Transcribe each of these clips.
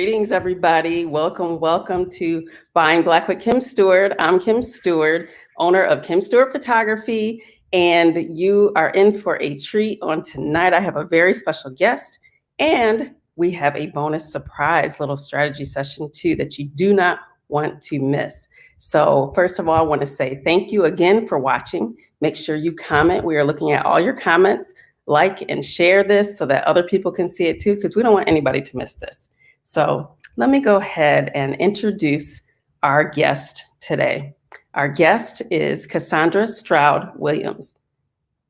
Greetings, everybody. Welcome to Buying Black with Kim Steward. I'm Kim Steward, owner of Kim Steward Photography, and you are in for a treat on tonight. I have a very special guest, and we have a bonus surprise little strategy session too that you do not want to miss. So first of all, I want to say thank you again for watching. Make sure you comment. We are looking at all your comments. Like and share this so that other people can see it too, because we don't want anybody to miss this. So let me go ahead and introduce our guest today. Our guest is Cassandra Stroud Williams.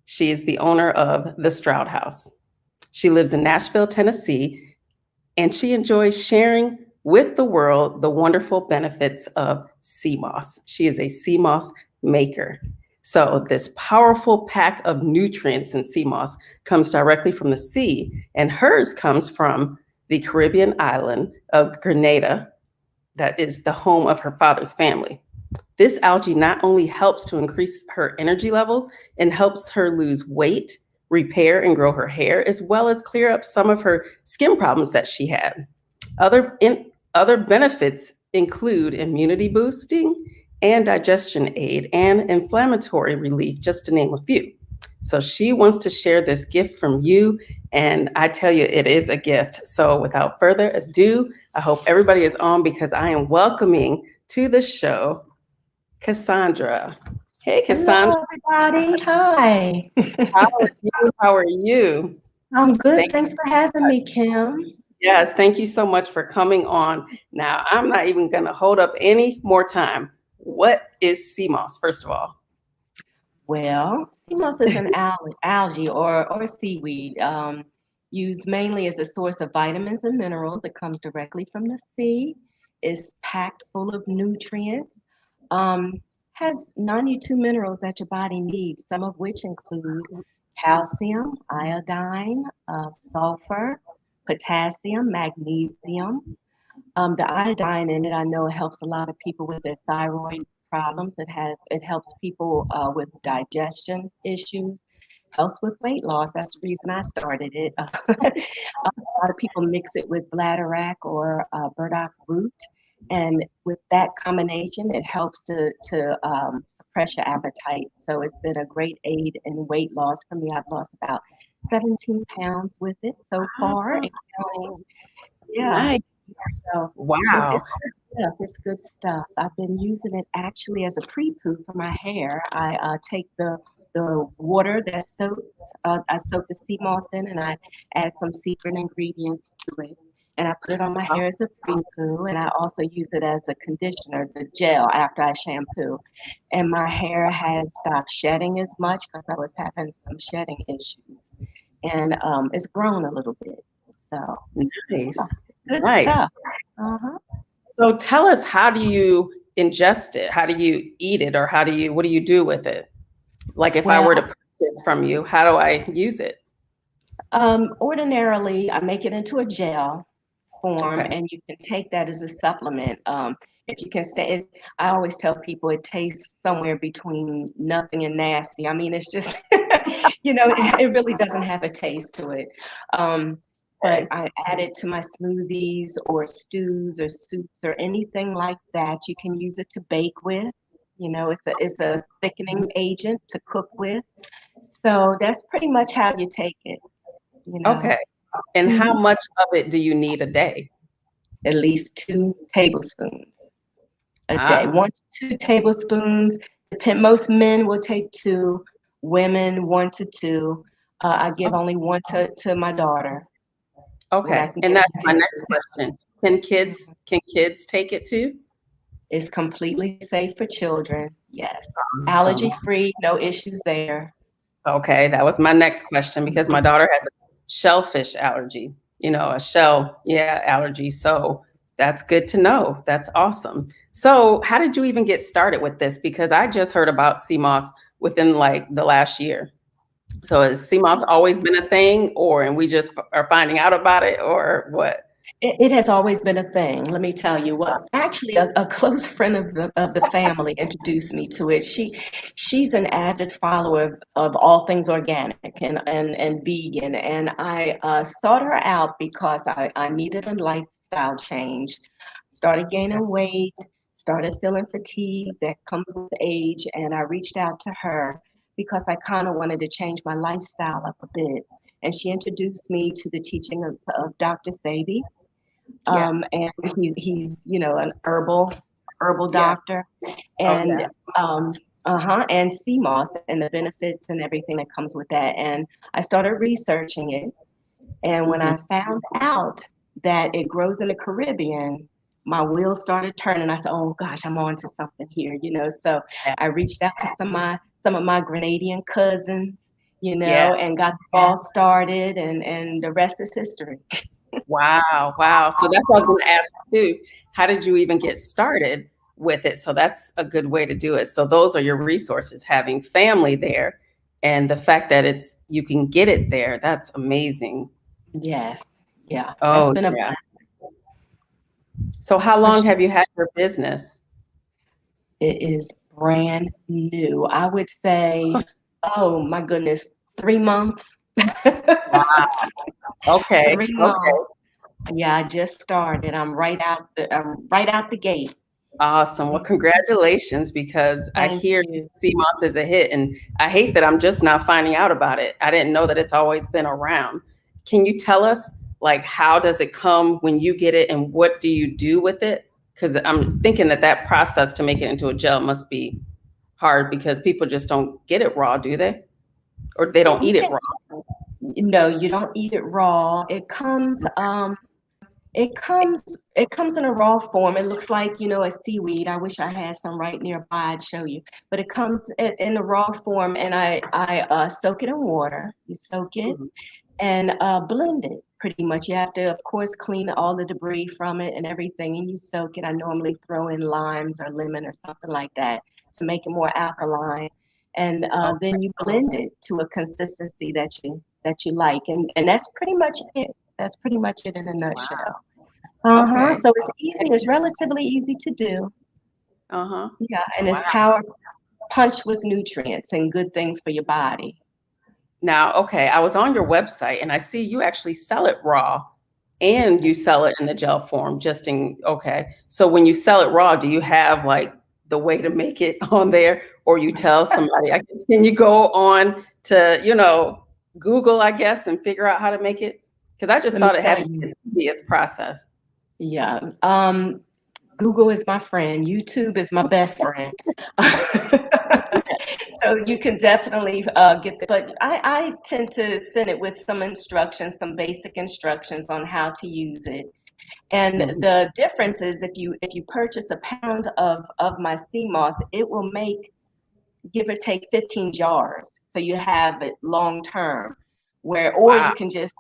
She is the owner of the Stroud House. She lives in Nashville, Tennessee, and she enjoys sharing with the world the wonderful benefits of sea moss. She is a sea moss maker. So this powerful pack of nutrients in sea moss comes directly from the sea, and hers comes from the Caribbean island of Grenada, that is the home of her father's family. This algae not only helps to increase her energy levels and helps her lose weight, repair and grow her hair, as well as clear up some of her skin problems that she had. Other benefits include immunity boosting, and digestion aid, and inflammatory relief, just to name a few. So she wants to share this gift from you, and I tell you, it is a gift. So without further ado, I hope everybody is on because I am welcoming to the show Cassandra. Hey, Cassandra. Hello, everybody. Hi. How are you? How are you? I'm good. Thanks for having me, Kim. Yes, thank you so much for coming on. Now, I'm not even going to hold up any more time. What is sea moss, first of all? Well, sea moss is an algae or seaweed used mainly as a source of vitamins and minerals. It comes directly from the sea, is packed full of nutrients, has 92 minerals that your body needs, some of which include calcium, iodine, sulfur, potassium, magnesium. The iodine in it, I know it helps a lot of people with their thyroid problems. It helps people with digestion issues, helps with weight loss. That's the reason I started it. A lot of people mix it with bladderwrack or burdock root, and with that combination, it helps to suppress your appetite. So it's been a great aid in weight loss for me. I've lost about 17 pounds with it so far. And counting. Yeah. Nice. So Wow. it's good stuff. It's good stuff. I've been using it actually as a pre-poo for my hair. I take the water that soaks. I soak the sea moss in, and I add some secret ingredients to it, and I put it on my hair as a pre-poo. And I also use it as a conditioner, the gel after I shampoo. And my hair has stopped shedding as much because I was having some shedding issues, and it's grown a little bit. So Nice. good Nice. stuff. Uh-huh. So tell us, how do you ingest it? How do you eat it? Or what do you do with it? Like if I were to Well, purchase from you, how do I use it? ordinarily, I make it into a gel form, Okay. and you can take that as a supplement. If you can stay, I always tell people it tastes somewhere between nothing and nasty. I mean, it's just, it really doesn't have a taste to it. But Okay. I add it to my smoothies or stews or soups or anything like that. You can use it to bake with. It's a thickening agent to cook with. So that's pretty much how you take it, you know. Okay. And how Mhm. much of it do you need a day? At least 2 tablespoons a day. Ah, 1 to 2 tablespoons. Most men will take two, women 1 to 2. I give only one to my daughter, what I okay. can And get her that's to my take. next question. Can kids take it too? It's completely safe for children. Yes. Allergy Um, free, no issues there. Okay, that was my next question because my daughter has a shellfish allergy, a shell, yeah, allergy. So that's good to know. That's awesome. So how did you even get started with this? Because I just heard about CMOS within like the last year. So has CMOS always been a thing, and we just are finding out about it, or what? It has always been a thing. Let me tell you. Well, actually, a close friend of the family introduced me to it. She's an avid follower of all things organic and vegan, and I sought her out because I needed a lifestyle lifestyle change. Started gaining weight, started feeling fatigue that comes with age, and I reached out to her because I kind of wanted to change my lifestyle up a bit. And she introduced me to the teaching of Dr. Sabi. Yeah. And he's an herbal Yeah. doctor, Oh and yeah. and CMOS and the benefits and everything that comes with that. And I started researching it, and when Hmm. I found out that it grows in the Caribbean, my wheels started turning. I said, "Oh gosh, I'm on to something here," So Yeah. I reached out to some of my Grenadian cousins, Yeah. and got the ball started, and the rest is history. Wow. Wow. So that's what I was going to ask too. How did you even get started with it? So that's a good way to do it. So those are your resources, having family there and the fact that it's you can get it there. That's amazing. Yes, yeah, that's Oh been a yeah. blessing So how for long sure. have you had your business? It is brand new. I would say, oh my goodness, 3 months. Wow. Okay. 3 months. Okay. Yeah, I just started. I'm right out the gate. Awesome. Well, congratulations, because I Thank hear you. CMOS is a hit, and I hate that I'm just now finding out about it. I didn't know that it's always been around. Can you tell us, like, how does it come when you get it, and what do you do with it? Because I'm thinking that that process to make it into a gel must be hard because people just don't get it raw, do they? Or they don't You eat it can, raw. no, you don't eat it raw. It comes in a raw form. It looks like, a seaweed. I wish I had some right nearby. I'd show you. But it comes in a raw form, and I soak it in water. You soak it Mhm. and blend it pretty much. You have to, of course, clean all the debris from it and everything, and you soak it. I normally throw in limes or lemon or something like that to make it more alkaline. And Okay. then you blend it to a consistency that you like, and that's pretty much it. That's pretty much it in a Wow. nutshell. Okay. So it's easy. It's relatively easy to do. Uh-huh. Yeah, and Wow. it's power punch with nutrients and good things for your body. Now, okay, I was on your website and I see you actually sell it raw and you sell it in the gel form, just in, okay. So when you sell it raw, do you have like the way to make it on there, or you tell somebody, can you go on to, Google, I guess, and figure out how to make it? Because I just Let me thought it tell had to be you. the easiest process. Yeah. Google is my friend. YouTube is my best friend. So you can definitely get the, but I tend to send it with some instructions, some basic instructions on how to use it. And Mhm. the difference is if you purchase a pound of my sea moss, it will make, give or take, 15 jars. So you have it long term, or Wow. you can just,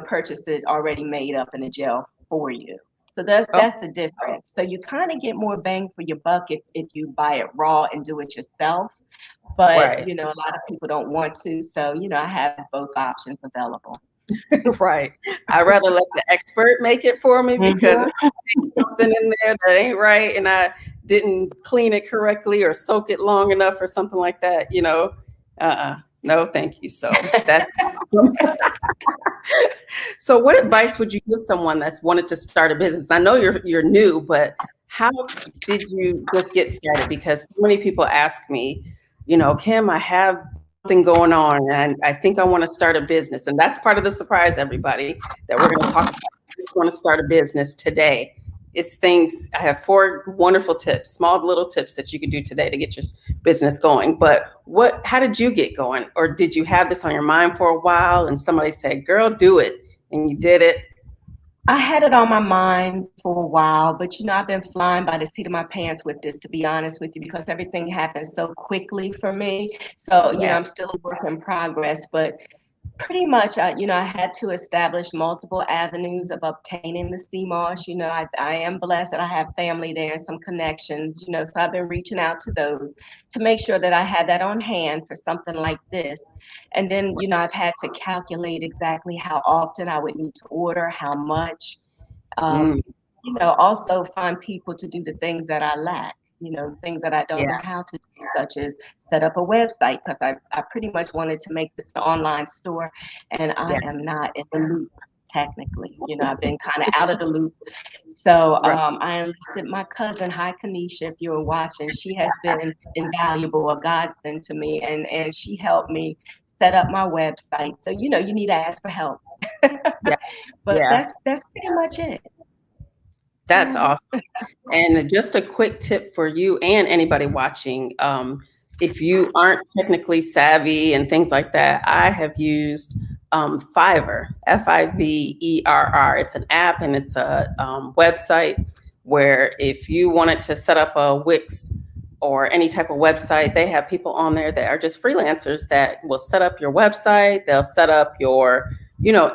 purchase it already made up in a gel for you. So that's Oh, that's the difference. So you kind of get more bang for your buck if you buy it raw and do it yourself. But right. a lot of people don't want to. So I have both options available. Right. I'd rather let the expert make it for me, because if Mhm. I see something in there that ain't right and I didn't clean it correctly or soak it long enough or something like that, no, thank you. So that's awesome. So what advice would you give someone that's wanted to start a business? I know you're new, but how did you just get started? Because so many people ask me, Kim, I have something going on and I think I want to start a business. And that's part of the surprise, everybody, that we're going to talk about. I just want to start a business today. It's things, I have 4 wonderful tips, small little tips that you can do today to get your business going. But how did you get going? Or did you have this on your mind for a while and somebody said, girl, do it, and you did it? I had it on my mind for a while, but I've been flying by the seat of my pants with this, to be honest with you, because everything happened so quickly for me. So, Yeah. I'm still a work in progress, but pretty much, I had to establish multiple avenues of obtaining the CMOS. I am blessed that I have family there and some connections, so I've been reaching out to those to make sure that I had that on hand for something like this. And then, I've had to calculate exactly how often I would need to order, how much, Mm, also find people to do the things that I lack, things that I don't yeah. know how to do, such as set up a website, because I pretty much wanted to make this an online store, and I Yeah. am not in the loop technically. I've been kind of out of the loop. So Right. I enlisted my cousin. Hi, Kanisha, if you were watching. She has been invaluable, a godsend to me, and she helped me set up my website. So you need to ask for help. Yeah. But Yeah. that's pretty much it. That's Yeah. awesome. And just a quick tip for you and anybody watching, if you aren't technically savvy and things like that, I have used Fiverr, Fiverr. It's an app and it's a website where if you wanted to set up a Wix or any type of website, they have people on there that are just freelancers that will set up your website. They'll set up your,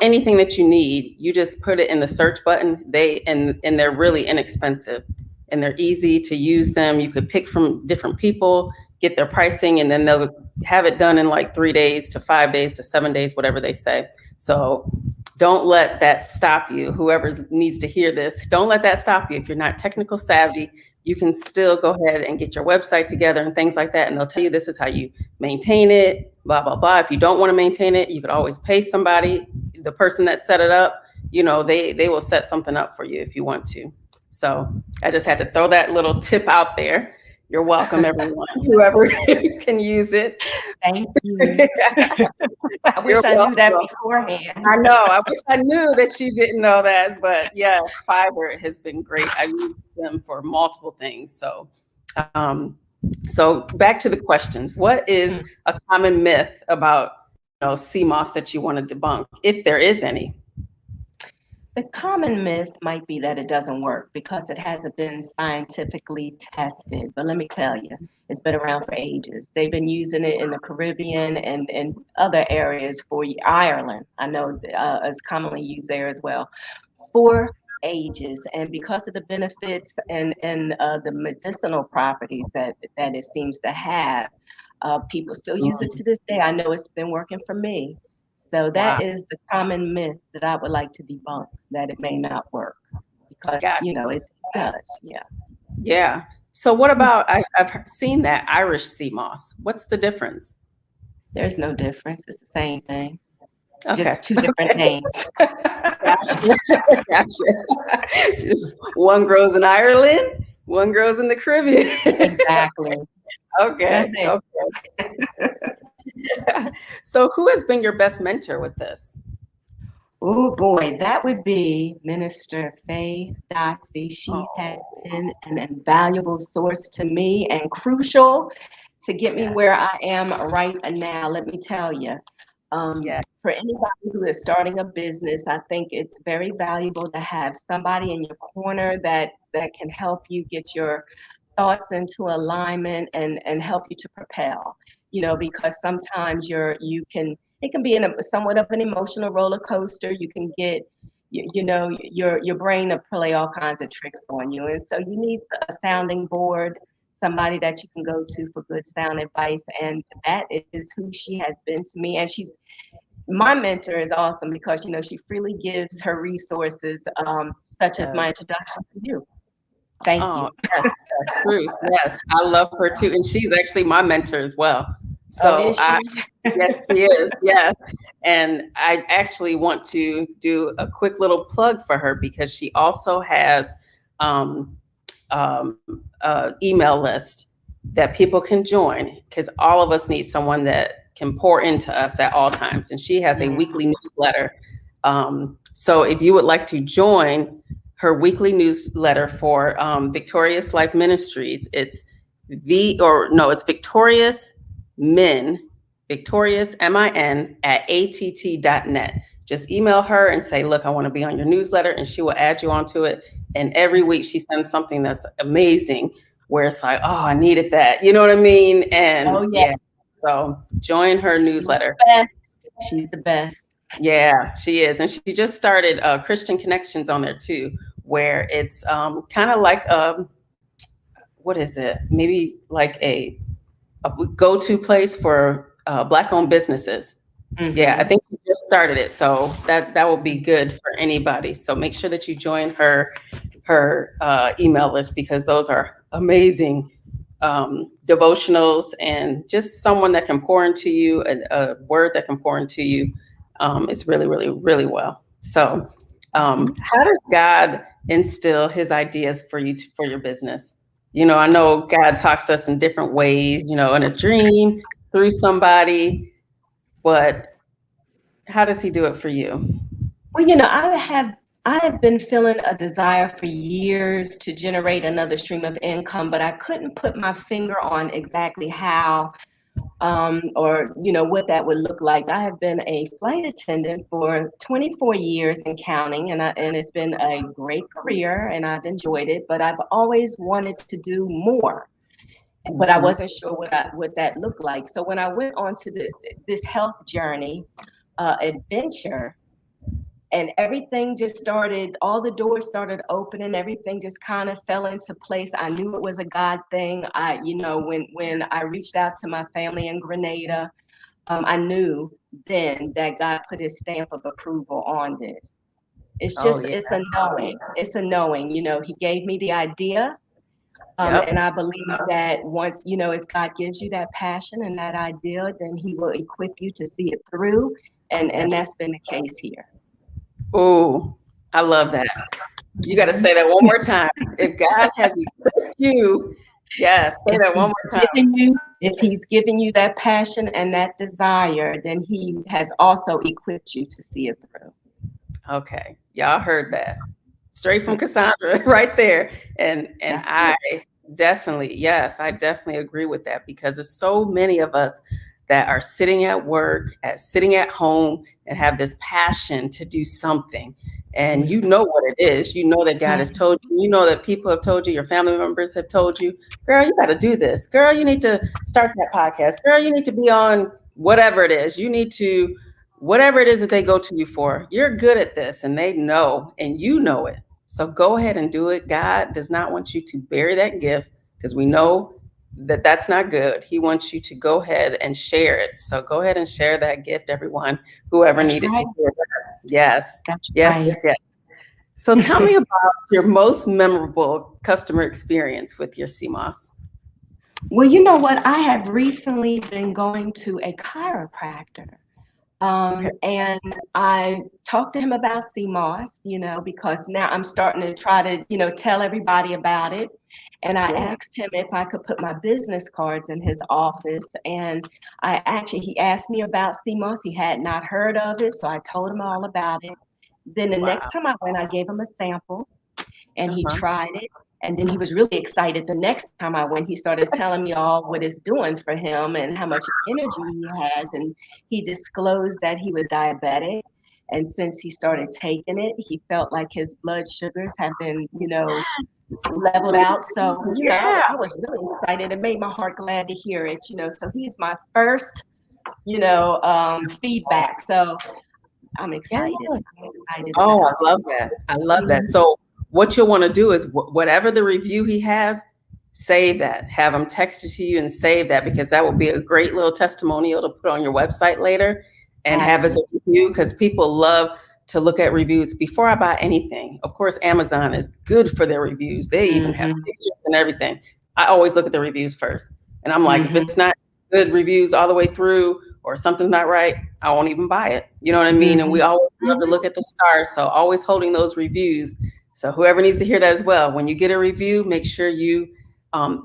anything that you need. You just put it in the search button. And they're really inexpensive and they're easy to use them. You could pick from different people, get their pricing, and then they'll have it done in like 3 days to 5 days to 7 days, whatever they say. So don't let that stop you. Whoever needs to hear this, don't let that stop you. If you're not technical savvy, you can still go ahead and get your website together and things like that. And they'll tell you this is how you maintain it, blah, blah, blah. If you don't want to maintain it, you could always pay somebody. The person that set it up, they will set something up for you if you want to. So I just had to throw that little tip out there. You're welcome, everyone, whoever can use it. Thank you. I wish I knew that beforehand. I know. I wish I knew that you didn't know that. But yes, Fiverr has been great. I use them for multiple things. So back to the questions. What is a common myth about CMOS that you want to debunk, if there is any? The common myth might be that it doesn't work because it hasn't been scientifically tested. But let me tell you, it's been around for ages. They've been using it in the Caribbean and other areas for Ireland. I know it's commonly used there as well for ages. And because of the benefits and the medicinal properties that it seems to have, people still use it to this day. I know it's been working for me. So that is the common myth that I would like to debunk, that it may not work because, it does. Yeah. Yeah. So what about, I've seen that Irish sea moss. What's the difference? There's no difference. It's the same thing. Okay. Just two different names. Gotcha. Just one grows in Ireland, one grows in the Caribbean. Exactly. Okay. Okay. So who has been your best mentor with this? Oh boy, that would be Minister Faye Dotsey. She has been an invaluable source to me and crucial to get me where I am right now. Let me tell you, for anybody who is starting a business, I think it's very valuable to have somebody in your corner that can help you get your thoughts into alignment and help you to propel. Because sometimes it can be somewhat of an emotional roller coaster. You can get, your brain to play all kinds of tricks on you. And so you need a sounding board, somebody that you can go to for good sound advice. And that is who she has been to me. And my mentor is awesome because, she freely gives her resources, such as my introduction to you. Thank you. Yes, that's true. Yes, I love her too. And she's actually my mentor as well. So yes, she is. Yes. And I actually want to do a quick little plug for her because she also has email list that people can join because all of us need someone that can pour into us at all times. And she has a weekly newsletter. So if you would like to join her weekly newsletter for Victorious Life Ministries, it's Victorious Min, Victorious MIN at att.net. Just email her and say, look, I want to be on your newsletter, and she will add you onto it. And every week she sends something that's amazing where it's like, oh, I needed that. You know what I mean? And so join her newsletter. She's the best. Yeah, she is. And she just started Christian Connections on there too, where it's kind of like, what is it? Maybe like a go-to place for Black-owned businesses. Mm-hmm. Yeah, I think she just started it. So that will be good for anybody. So make sure that you join her email list because those are amazing devotionals and just someone that can pour into you, a word that can pour into you. It's really, really, really well. So, Mhm. how does God instill His ideas for you for your business? I know God talks to us in different ways. In a dream, through somebody, but how does He do it for you? Well, I have been feeling a desire for years to generate another stream of income, but I couldn't put my finger on exactly how or what that would look like. I have been a flight attendant for 24 years and counting, and it's been a great career, and I've enjoyed it. But I've always wanted to do more, but I Mhm. wasn't sure what that looked like. So when I went on to this health journey adventure, and everything just started, all the doors started opening, everything just kind of fell into place. I knew it was a God thing. When I reached out to my family in Grenada, I knew then that God put his stamp of approval on this. Oh yeah. It's a knowing. It's a knowing. He gave me the idea. And Yep. I believe that once, if God gives you that passion and that idea, then he will equip you to see it through. Yeah. And that's been the case here. Oh, I love that. You got to Mhm. say that one more time. If God has equipped you, yes, say that one more time. If he's given you that passion and that desire, then he has also equipped you to see it through. Okay, y'all heard that straight from Cassandra right there, and That's I it. definitely, yes, I definitely agree with that because there's so many of us that are sitting at work, sitting at home, and have this passion to do something, and you know what it is. You know that God has Mhm. told you. You know that people have told you. Your family members have told you, "Girl, you got to do this. Girl, you need to start that podcast. Girl, you need to be on whatever it is. You need to." Whatever it is that they go to you for, you're good at this and they know and you know it. So go ahead and do it. God does not want you to bury that gift because we know that that's not good. He wants you to go ahead and share it. So go ahead and share that gift, everyone, whoever That's needed to right. hear that. Yes, That's yes, right. yes, yes. So tell me about your most memorable customer experience with your CMOS. Well, you know what? I have recently been going to a chiropractor. Okay. And I talked to him about CMOS, because now I'm starting to try to, tell everybody about it. And I Yeah. asked him if I could put my business cards in his office. And he asked me about CMOS. He had not heard of it. So I told him all about it. Then the next Wow. time I went, I gave him a sample and he Uh-huh. tried it. And then he was really excited. The next time I went, he started telling me all what it's doing for him and how much energy he has. And he disclosed that he was diabetic. And since he started taking it, he felt like his blood sugars have been, leveled out. So, Yeah. I was really excited. It made my heart glad to hear it, So he's my first, feedback. So I'm Yeah. excited. I'm excited Oh, I about love that. I love that. it. So, what you'll want to do is whatever the review he has, save that. Have him text it to you and save that because that will be a great little testimonial to put on your website later and have as a Absolutely. review because people love to look at reviews before I buy anything. Of course, Amazon is good for their reviews. They even have Hmm. pictures and everything. I always look at the reviews first. And I'm like, if Hmm. it's not good reviews all the way through or something's not right, I won't even buy it. You know what I mean? And we Hmm. always love to look at the stars. So always holding those reviews. So whoever needs to hear that as well, when you get a review, make sure you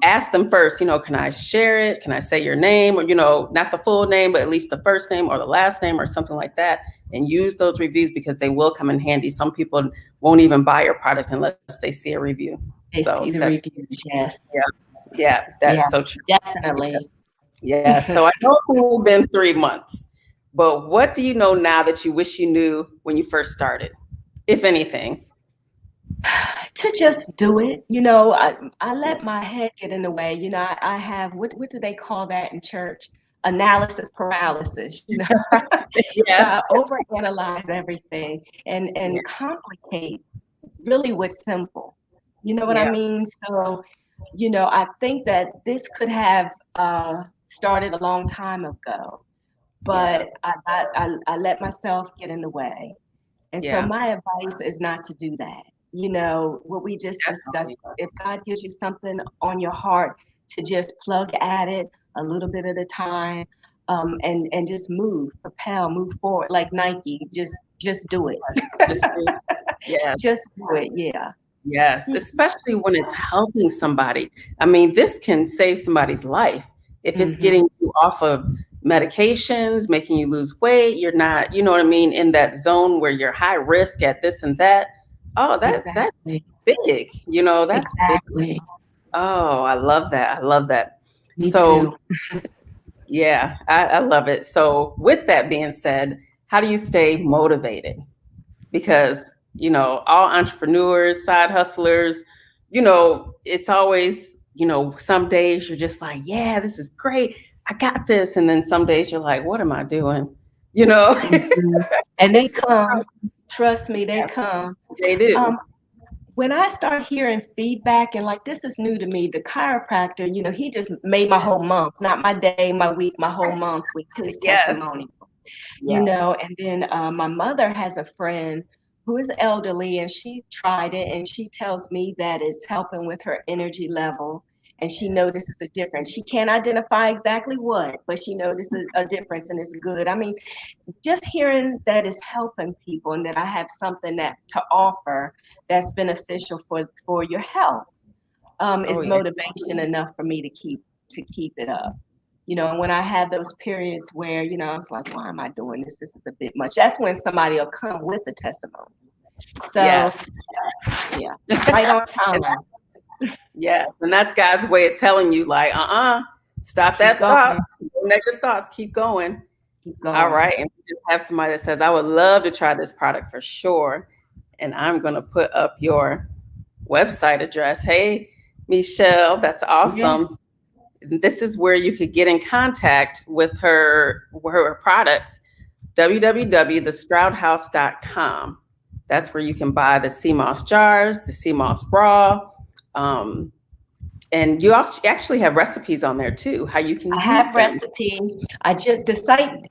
ask them first, can I share it? Can I say your name or, not the full name, but at least the first name or the last name or something like that. And use those reviews because they will come in handy. Some people won't even buy your product unless they see a review. They see So the that's, reviews, yes. yeah, yeah, that Yeah, is so true. definitely. Yes. Yeah, so I know it's only been 3 months, but what do you know now that you wish you knew when you first started, if anything? To just do it, I let my head get in the way. I have, what do they call that in church? Analysis paralysis. So Yes. I overanalyze everything Yeah. and complicate really what's simple. You know what I Yeah. mean? So, I think that this could have started a long time ago, Yeah. but I let myself get in the way. And so Yeah. my advice is not to do that. What we just discussed, Definitely. if God gives you something on your heart, to just plug at it a little bit at a time. and just propel, move forward like Nike. Just do it. Just yes. Just do it. Yeah. Yes, especially when it's helping somebody. I mean, this can save somebody's life. If it's Mm-hmm. getting you off of medications, making you lose weight, you're not, you know what I mean, in that zone where you're high risk at this and that. Oh, that's Exactly. big. You know, that's big. Exactly. Oh, I love that. I love that. Me So, too. yeah, I love it. So, with that being said, how do you stay motivated? Because all entrepreneurs, side hustlers, it's always, some days you're just like, yeah, this is great, I got this, and then some days you're like, what am I doing? Mhm. And they It's come. Trust me, they yeah, come. they do. Um, when I start hearing feedback, and like this is new to me, the chiropractor, he just made my whole month, not my day, my week, my whole month with his Yes, testimony. yes. And then my mother has a friend who is elderly, and she tried it, and she tells me that it's helping with her energy level, and she notices a difference. She can't identify exactly what, but she notices a difference, and it's good. I mean, just hearing that it's helping people and that I have something that to offer that's beneficial for your health Oh is yeah. motivation enough for me to keep it up. And when I have those periods where, I was like, why am I doing this? This is a bit much. That's when somebody will come with a testimony. So, Yes. yeah, right on And time. yeah, and that's God's way of telling you, like, stop Keep that going, thoughts, no negative thoughts, keep going. keep All going. right. And we just have somebody that says, I would love to try this product for sure. And I'm going to put up your website address. Hey, Michelle, that's Yeah, awesome. This is where you could get in contact with her products, www.thestroudhouse.com. That's where you can buy the sea moss jars, the sea moss raw. Um, and you actually have recipes on there too, how you can I use have them. recipe. The site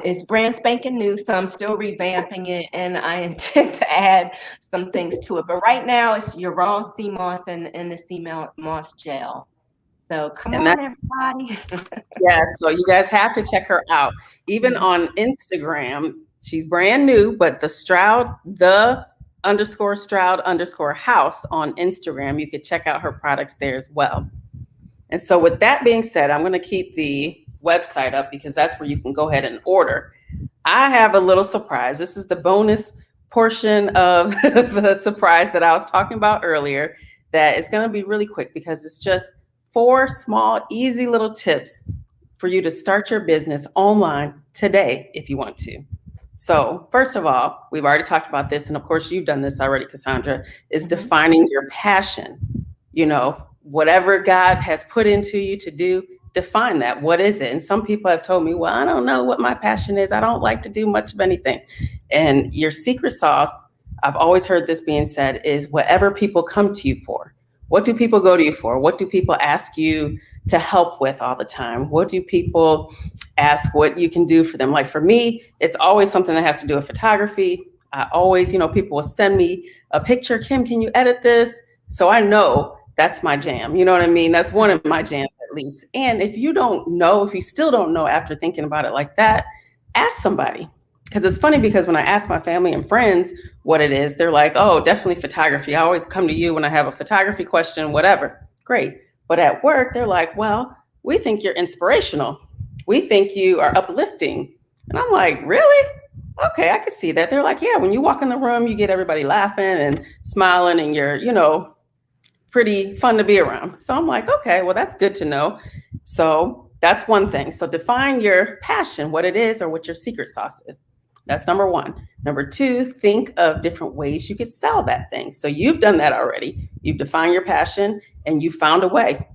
is brand spanking new, so I'm still revamping it, and I intend to add some things to it. But right now, it's your raw sea moss and the sea moss gel. So come And that on, everybody. Yeah, so you guys have to check her out. Even Mhm. on Instagram, she's brand new, but the_Stroud_house on Instagram, you could check out her products there as well. And so with that being said, I'm going to keep the website up because that's where you can go ahead and order. I have a little surprise. This is the bonus portion of the surprise that I was talking about earlier that is going to be really quick because it's just 4 small, easy little tips for you to start your business online today if you want to. So, first of all, we've already talked about this, and of course, you've done this already, Cassandra, is Mhm. defining your passion. Whatever God has put into you to do, define that. What is it? And some people have told me, well, I don't know what my passion is. I don't like to do much of anything. And your secret sauce, I've always heard this being said, is whatever people come to you for. What do people go to you for? What do people ask you to help with all the time? What do people ask what you can do for them? Like for me, it's always something that has to do with photography. I always, people will send me a picture. Kim, can you edit this? So I know that's my jam. You know what I mean? That's one of my jams at least. And if you still don't know after thinking about it like that, ask somebody. Because it's funny because when I ask my family and friends what it is, they're like, oh, definitely photography. I always come to you when I have a photography question, whatever. Great. But at work, they're like, well, we think you're inspirational. We think you are uplifting. And I'm like, really? Okay, I can see that. They're like, yeah, when you walk in the room, you get everybody laughing and smiling, and you're, pretty fun to be around. So I'm like, okay, well, that's good to know. So that's one thing. So define your passion, what it is, or what your secret sauce is. That's number one. Number two, think of different ways you could sell that thing. So you've done that already. You've defined your passion and you found a way,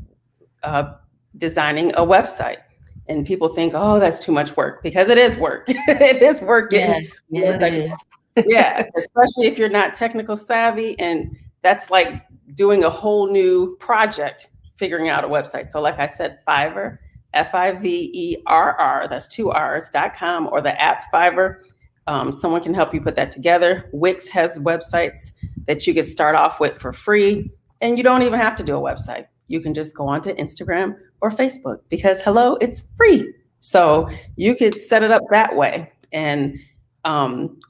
designing a website. And people think, oh, that's too much work, because it is work. It is work getting Yes, a yeah, it website. is. Yeah, especially if you're not technical savvy. And that's like doing a whole new project, figuring out a website. So like I said, Fiverr, Fiverr, that's 2 R's.com, or the app Fiverr. Someone can help you put that together. Wix has websites that you could start off with for free. And you don't even have to do a website. You can just go onto Instagram or Facebook because, hello, it's free. So you could set it up that way. And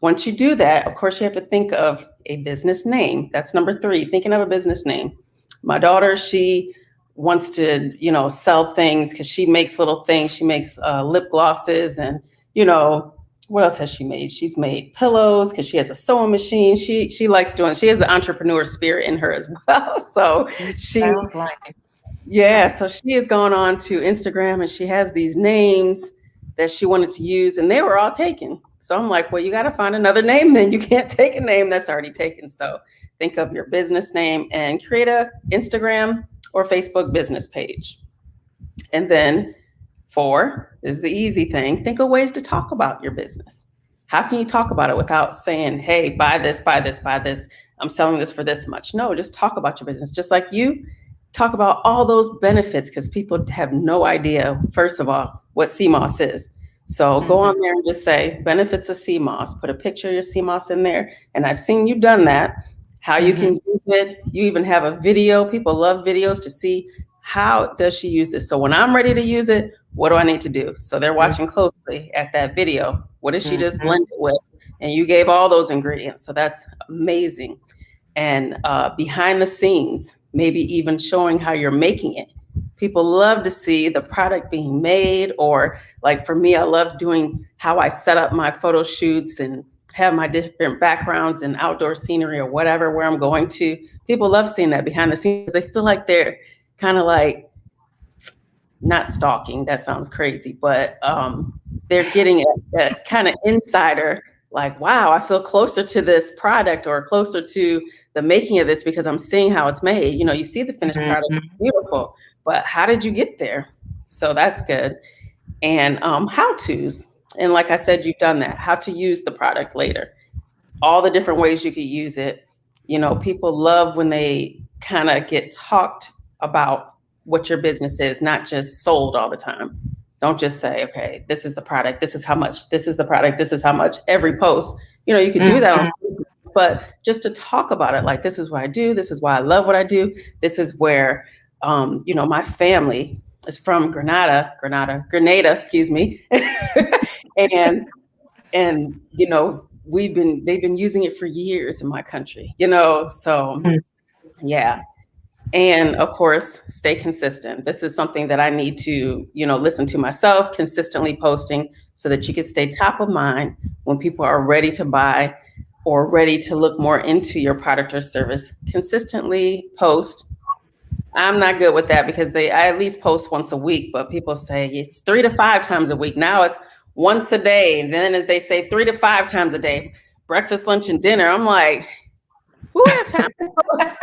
once you do that, of course, you have to think of a business name. That's number three, thinking of a business name. My daughter, she wants to, sell things because she makes little things. She makes lip glosses and, what else has she made? She's made pillows because she has a sewing machine. She likes doing. She has the entrepreneur spirit in her as well. So she Sounds like it. yeah, so she has gone on to Instagram and she has these names that she wanted to use, and they were all taken. So I'm like, well, you got to find another name then. You can't take a name that's already taken. So think of your business name and create a Instagram or Facebook business page. And then four is the easy thing. Think of ways to talk about your business. How can you talk about it without saying, hey, buy this, buy this, buy this. I'm selling this for this much. No, just talk about your business. Just like you talk about all those benefits, because people have no idea, first of all, what CMOS is. So go on there and just say benefits of CMOS, put a picture of your CMOS in there. And I've seen you done that, how you can use it. You even have a video. People love videos to see how does she use this. So when I'm ready to use it, what do I need to do? So they're watching closely at that video. What did she just blend it with? And you gave all those ingredients. So that's amazing. And behind the scenes, maybe even showing how you're making it. People love to see the product being made, or like for me, I love doing how I set up my photo shoots and have my different backgrounds and outdoor scenery or whatever, where I'm going to. People love seeing that behind the scenes. They feel like they're kind of like, not stalking, that sounds crazy, but they're getting that kind of insider, like, wow, I feel closer to this product or closer to the making of this because I'm seeing how it's made. You see the finished product, it's beautiful, but how did you get there? So that's good. And how-tos. And like I said, you've done that, how to use the product later, all the different ways you could use it. People love when they kind of get talked about what your business is, not just sold all the time. Don't just say, okay, this is the product, this is how much, this is the product, this is how much, every post. You can do that on, but just to talk about it, like, this is what I do, this is why I love what I do, this is where my family is from Grenada, excuse me. and they've been using it for years in my country, so yeah. And of course, stay consistent. This is something that I need to, listen to myself, consistently posting so that you can stay top of mind when people are ready to buy or ready to look more into your product or service. Consistently post. I'm not good with that because I at least post once a week, but people say it's 3 to 5 times a week. Now it's once a day. And then as they say 3 to 5 times a day, breakfast, lunch, and dinner. I'm like, who has time to post?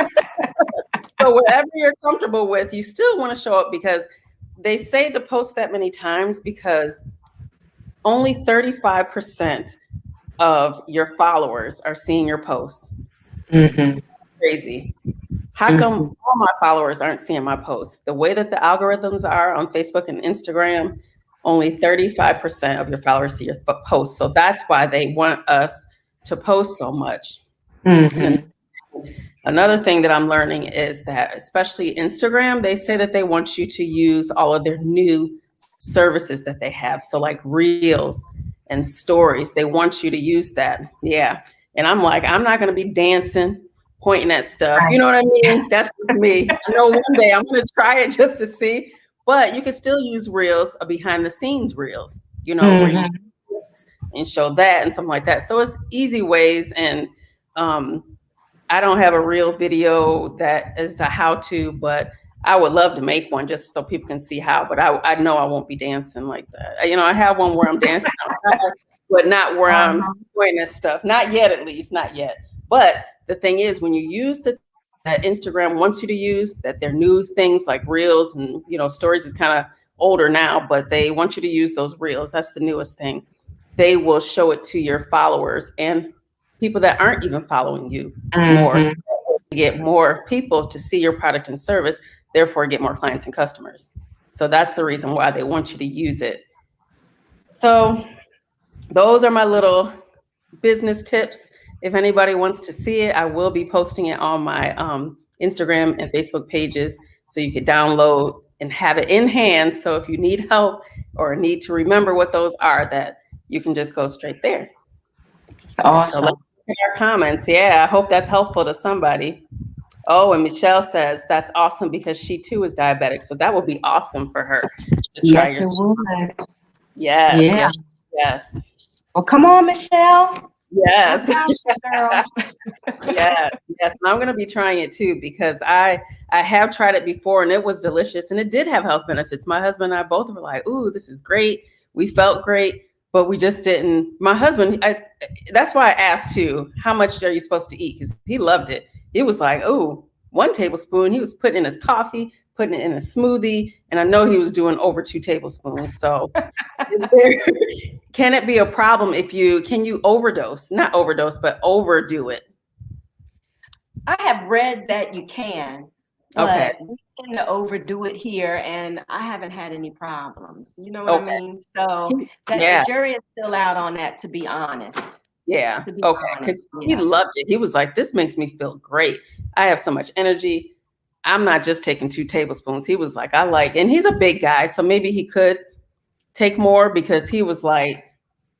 So whatever you're comfortable with, you still want to show up, because they say to post that many times because only 35% of your followers are seeing your posts. Crazy. How come all my followers aren't seeing my posts? The way that the algorithms are on Facebook and Instagram, only 35% of your followers see your posts. So that's why they want us to post so much. Another thing that I'm learning is that, especially Instagram, they say that they want you to use all of their new services that they have. So like Reels and Stories, they want you to use that. Yeah. And I'm like, I'm not going to be dancing, pointing at stuff. You know what I mean? That's just me. I know one day I'm going to try it just to see, but you can still use Reels, behind the scenes Reels, where you and show that and something like that. So it's easy ways. And, I don't have a real video that is a how-to, but I would love to make one just so people can see how, but I know I won't be dancing like that. I have one where I'm dancing outside, but not where I'm doing that stuff. Not yet, at least, not yet. But the thing is, when you use that Instagram wants you to use, that their new things like Reels and, Stories is kind of older now, but they want you to use those Reels. That's the newest thing. They will show it to your followers and people that aren't even following you more. So get more people to see your product and service, therefore get more clients and customers. So that's the reason why they want you to use it. So those are my little business tips. If anybody wants to see it, I will be posting it on my Instagram and Facebook pages. So you could download and have it in hand. So if you need help or need to remember what those are, that you can just go straight there. So let's Awesome. look at our comments. Yeah, I hope that's helpful to somebody. Oh, and Michelle says that's awesome because she too is diabetic. So that will be awesome for her to try Yes, your. it would. Yes, Yeah. yes, yes, Well, come on, Michelle. I'm yes. proud of you, girl. Yes, yes. And I'm gonna be trying it too because I have tried it before and it was delicious and it did have health benefits. My husband and I both were like, "Ooh, this is great." We felt great, but we just didn't. My husband, that's why I asked too, how much are you supposed to eat? Because he loved it. He was like, "Ooh, 1 tablespoon." He was putting in his coffee, putting it in a smoothie, and I know he was doing over 2 tablespoons. So is there can it be a problem if you can you overdose? Not overdose, but overdo it. I have read that you can, Okay. but we tend to overdo it here, and I haven't had any problems. You know what I Okay. mean? So that the Yeah. jury is still out on that, to be honest. Yeah. To be Okay. honest, Because he yeah. loved it. He was like, this makes me feel great. I have so much energy. I'm not just taking 2 tablespoons. He was like, I like, and he's a big guy. So maybe he could take more because he was like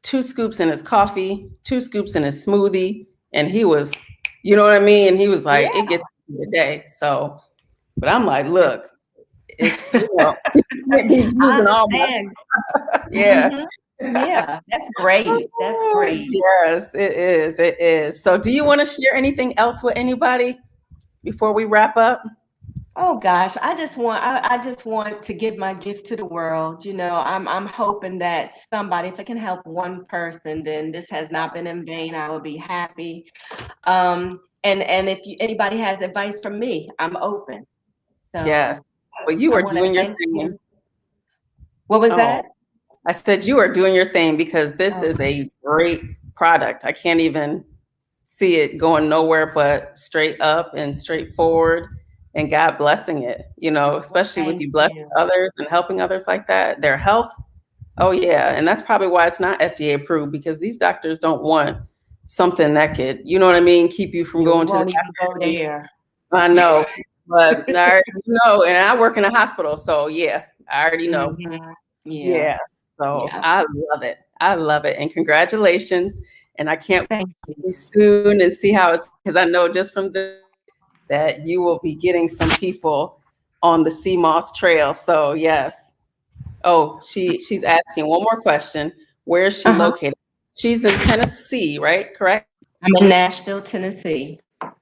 2 scoops in his coffee, 2 scoops in his smoothie. And he was, you know what I mean? And he was Yeah, like, it gets me today. So, but I'm like, that's, look, it's, you can't be I using all my, understand. yeah. Yeah, that's great. That's Oh, great. yes, it is. It is. So, do you want to share anything else with anybody before we wrap up? Oh gosh, I just want to give my gift to the world. You know, I'm hoping that somebody, if I can help one person, then this has not been in vain. I will be happy. And if anybody has advice from me, I'm open. Yes. So Well, you I are want to doing your thank thing. you. What was Oh, that? I said you are doing your thing because this is Okay. a great product. I can't even see it going nowhere but straight up and straightforward and God blessing it, Well, especially with thank you blessing you. others and helping others like that, their health. Oh yeah, and that's probably why it's not FDA approved because these doctors don't want something that could, you know what I mean, keep you from Yeah, we going to the won't even go doctor. there. I know, but I already know, and I work in a hospital, so yeah, I already know. Yeah, Yeah, so yeah. I love it. I love it, and congratulations. And I can't Thank you. wait soon and see how it's because I know just from this that you will be getting some people on the CMOS trail. So yes. Oh, she's asking one more question. Where is she Uh-huh. located? She's in Tennessee, right? Correct? I'm in Nashville, Tennessee.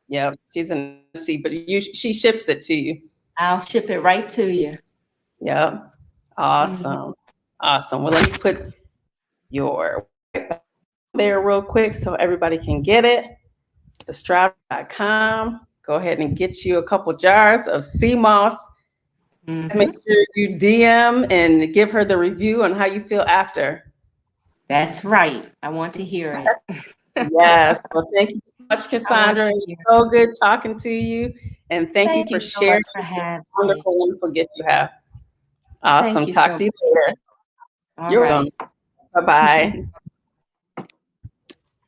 Yep, she's in Tennessee, but she ships it to you. I'll ship it right to you. Yep. Mhm. Awesome. Awesome. Well, let me put your there real quick so everybody can get it. Thestrive.com. Go ahead and get you a couple jars of sea moss. Make Mhm. sure you DM and give her the review on how you feel after. That's right. I want to hear it. Yes. Well, thank you so much, I want Cassandra. to It was hear. so good talking to you. And thank you Thank for you so sharing much for this having me. wonderful, wonderful gift you have. Thank Awesome. you Talk so to you much. later. All You're welcome. right. Bye bye.